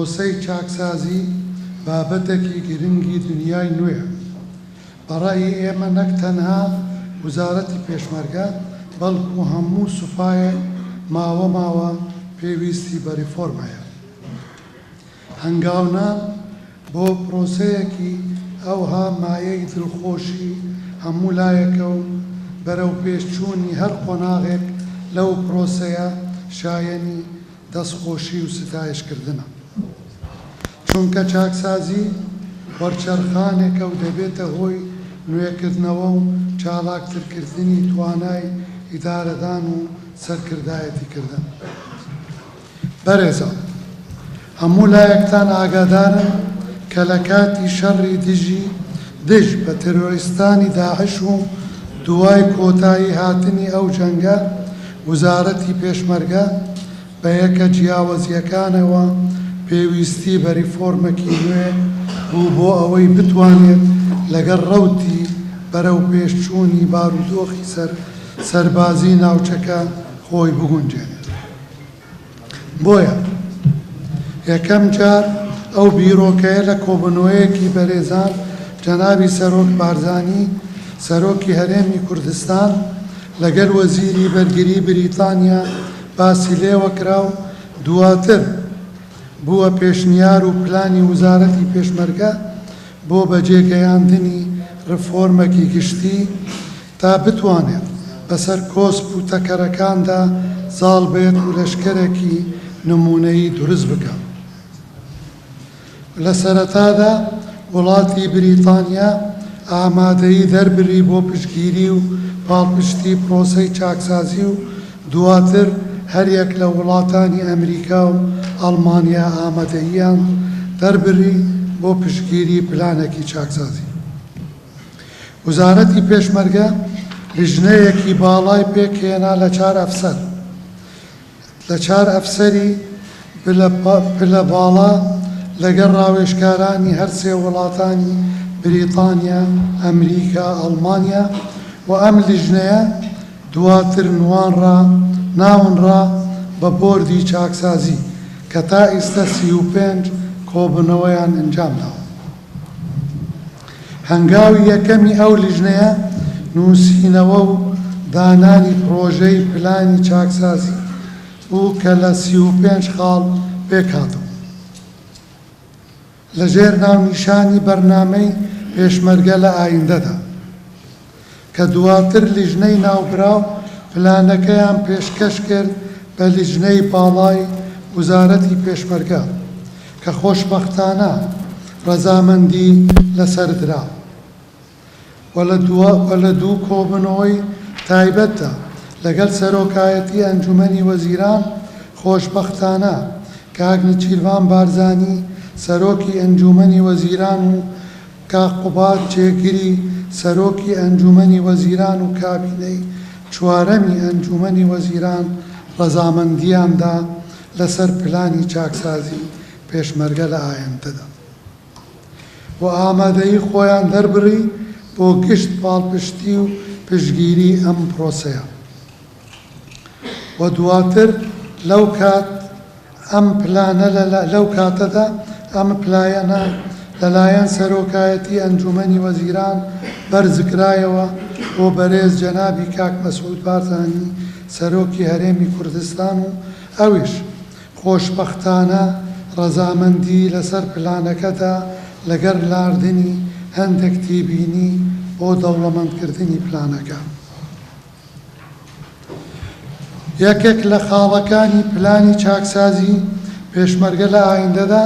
پرۆسەی چاکسازی بابەتێکی گرنگی دنیای نوێە. بەڕای ئێمە نەک تەنها وزارەتی پێشمەرگە بەڵکو هەموو سوپایەک ماوە پێویستی بە ریفۆرم هەیە. هەنگاونان بۆ پرۆسەیەکی ئەوها مایەی دڵخۆشی هەموو لایەکە و بەرەو پێشچوونی هەر قۆناغێک لەو پرۆسەیە شایەنی دەستخۆشی و ستایشکردنە. چونکە چاکسازی وەرچەرخانێکە و دەبێتە هۆی نوێکردنەوە و چالاکترکردنی توانای ئیدارەدان و سەرکردایەتیکردن. بەڕێزان، هەموو لایەکتان ئاگادارن کە لە کاتی شەڕی دژ بە تێرۆریستانی داعش و دوای کۆتایی هاتنی ئەو جەنگە وزارەتی پێشمەرگە بە یەکە جیاوازیەکانەوە پێویستی بە ریفۆرمێکی نوێ بوو بۆ ئەوەی بتوانێت لەگەڵ ڕەوتی بەرەو پێشچوونی بارودۆخی سەربازی ناوچەکە خۆی بگونجێنێت. بۆیە یەکەم جار ئەو بیرۆکەیە لە کۆبنەوەیەکی بەرێزان جەنابی سەرۆک بارزانی سەرۆکی هەرێمی کوردستان لەگەڵ وەزیری بەرگری بریتانیا باسی لێوە کرا و دواتر بووە پێشنیار و پلانی وزارەتی پێشمەرگە بۆ بەجێگەیاندنی ڕفۆرمێکی گشتی تا بتوانێت بەسەر کۆسپ و تەکەرەکاندا زاڵ بێت و لەشکرێکی نمونەیی دروست بکات. لە سەرەتادا وڵاتی بریتانیا ئامادەیی دەربری بۆ پشتگیری و پاڵپشتی پرۆسەی چاکسازی و دواتر هەریەک لە وڵاتانی ئەمریکا و ئەڵمانیا ئامادەییان دەربری بۆ پشتگیری پلانێکی چاکسازی. وزارەتی پێشمەرگە لیژنەیەکی باڵای پێکهێنا لە 4 ئەفسەر لە 4 ئەفسەری پلە باڵا لەگەڵ ڕاوێژکارانی هەر سێ وڵاتانی بریتانیا، ئەمریکا، ئەڵمانیا و ئەم لیژنەیە دواتر ناونڕا بە بۆردی چاکسازی کە تا ئێستا 35 کۆبنەوەیان ئەنجامداوە. هەنگاوی یەکەمی ئەو لیژنەیە نووسینەوە و دانانی پرۆژەی پلانی چاکسازی بوو کە لە 35 خاڵ پێکهاتەوە لەژێر ناونیشانی بەرنامەی پێشمەرگە لە ئایندەدا کە دواتر لیژنەی ناوبراو پلانەکەیان پێشکەش کرد بە لیژنەی باڵای وزارەتی پێشمەرگە کە خۆشبەختانە ڕەزامەندی لەسەردرا و لە دوو کۆبنەوەی تایبەتدا لەگەڵ سەرۆکایەتی ئەنجومەنی وەزیران خۆشبەختانە کاک نەچیروان بارزانی سەرۆکی ئەنجومەنی وەزیران و کاک قوبات جێگیری سەرۆکی ئەنجومەنی وەزیران و کابینەی چوارەمی ئەنجومەنی وەزیران ڕەزامەندیاندا لەسەر پلانی چاکسازی پێشمەرگە لە ئایندەدا و ئامادەیی خۆیان دەربڕی بۆ گشت پاڵپشتی و پشتگیری ئەم پرۆسەیە. و دواتر لەو کاتەدا ئەم پلایەنە لەلایەن سەرۆکایەتی ئەنجومەنی وەزیران بەرزکرایەوە بۆ بەرێز جەنابی کاک مەسعود بارزانی سەرۆکی هەرێمی کوردستان و ئەویش خۆشبەختانە ڕەزامەندی لەسەر پلانەکەدا لەگەر لاردنی هەندێک تیبینی بۆ دەوڵەمەندکردنی پلانەکە. یەکێک لە خاڵەکانی پلانی چاکسازی پێشمەرگە لە ئایندەدا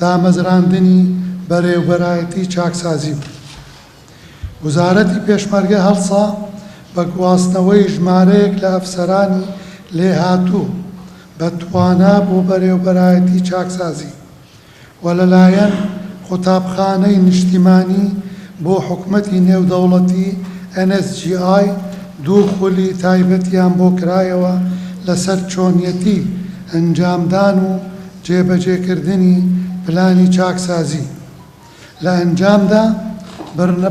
دامەزراندنی بەڕێوەبەرایەتی چاکسازی بوو. وزارەتی پێشمەرگە هەڵسا بە گواستنەوەی ژمارەیەک لە ئەفسەرانی لێهاتوو بە توانا بۆ بەڕێوەبەرایەتی چاکسازی و لەلایەن قوتابخانەی نیشتیمانی بۆ حکومەتی نێودەوڵەتی NSGI دوو خولی تایبەتیان بۆ کرایەوە لەسەر چۆنیەتی ئەنجامدان و جێبەجێکردنی پلانی چاکسازی. لە ئەنجامدا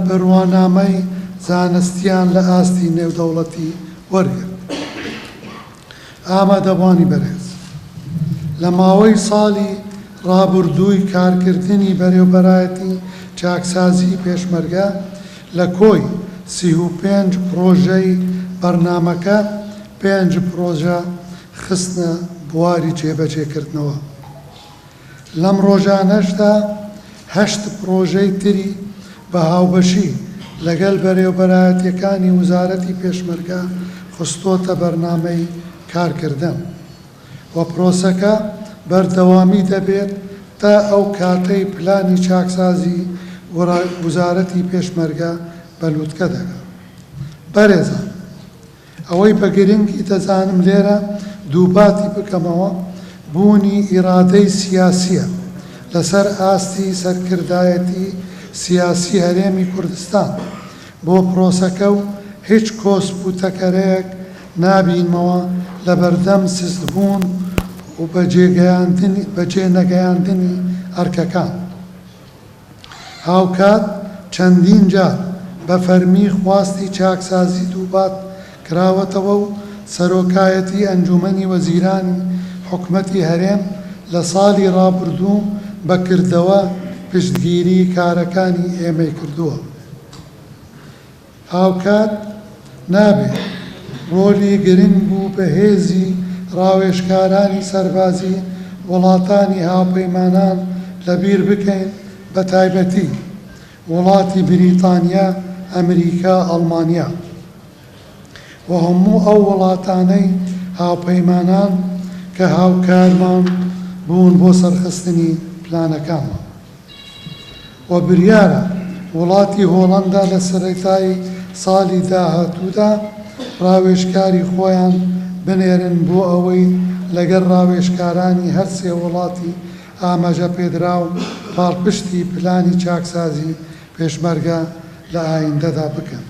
بڕوانامەی زانستیان لە ئاستی نێودەوڵەتی وەرگرت. ئامادەبوانی بەرێز لە ماوەی ساڵی ڕابردووی کارکردنی بەڕێوەبەرایەتی چاکسازی پێشمەرگە لە کۆی 35 پرۆژەی بەرنامەکە 5 پرۆژە خستنە بواری جێبەجێکردنەوە. لەم ڕۆژانەشدا 8 پرۆژەی تری بە هاوبەشی لەگەڵ بەڕێوەبەرایەتیەکانی وزارەتی پێشمەرگە خستۆتە بەرنامەی کارکردن و پرۆسەکە بەردەوامی دەبێت تا ئەو کاتەی پلانی چاکسازی وزارەتی پێشمەرگە بەلووتکە دەکات. بەڕێزان، ئەوەی بە گرنگی دەزانم لێرە دووباتی بکەمەوە بوونی ئیرادەی سیاسیە لەسەر ئاستی سەرکردایەتی سیاسی هەرێمی کوردستان بۆ پرۆسەکە و هیچ کۆسپوتەکەرەیەک نابینمەوە لە بەردەم سستبوون و بەجێ نەگەیاندنی ئەرکەکان. هاوکات چەندین جار بە فەرمی خواستی چاکسازی دووبات کراوەتەوە و سەرۆکایەتی ئەنجومەنی وەزیرانی حکومەتی هەرێم لە ساڵی ڕابردوو بەکردەوە پشتگیری کارەکانی ئێمەی کردووە. هاوکات نابێت ڕۆلی گرنگ بوو بە هێزی ڕاوێژکارانی سەربازی وڵاتانی هاوپەیمانان لەبیر بکەین، بە تایبەتی وڵاتی بریتانیا، ئەمریکا، ئەڵمانیا و هەموو ئەو وڵاتانەی هاوپەیمانان کە هاوکارمان بوون بۆ سەرخستنی پلانەکانمان. و بریارە وڵاتی هۆڵەندا لە سەرەتای ساڵی داهاتوودا ڕاوێژکاری خۆیان بنێرن بۆ ئەوەی لەگەڵ ڕاوێژکارانی هەر سێ وڵاتی ئاماژە پێدراو پاڵپشتی پلانی چاکسازی پێشمەرگە لە ئایندەدا بکەن.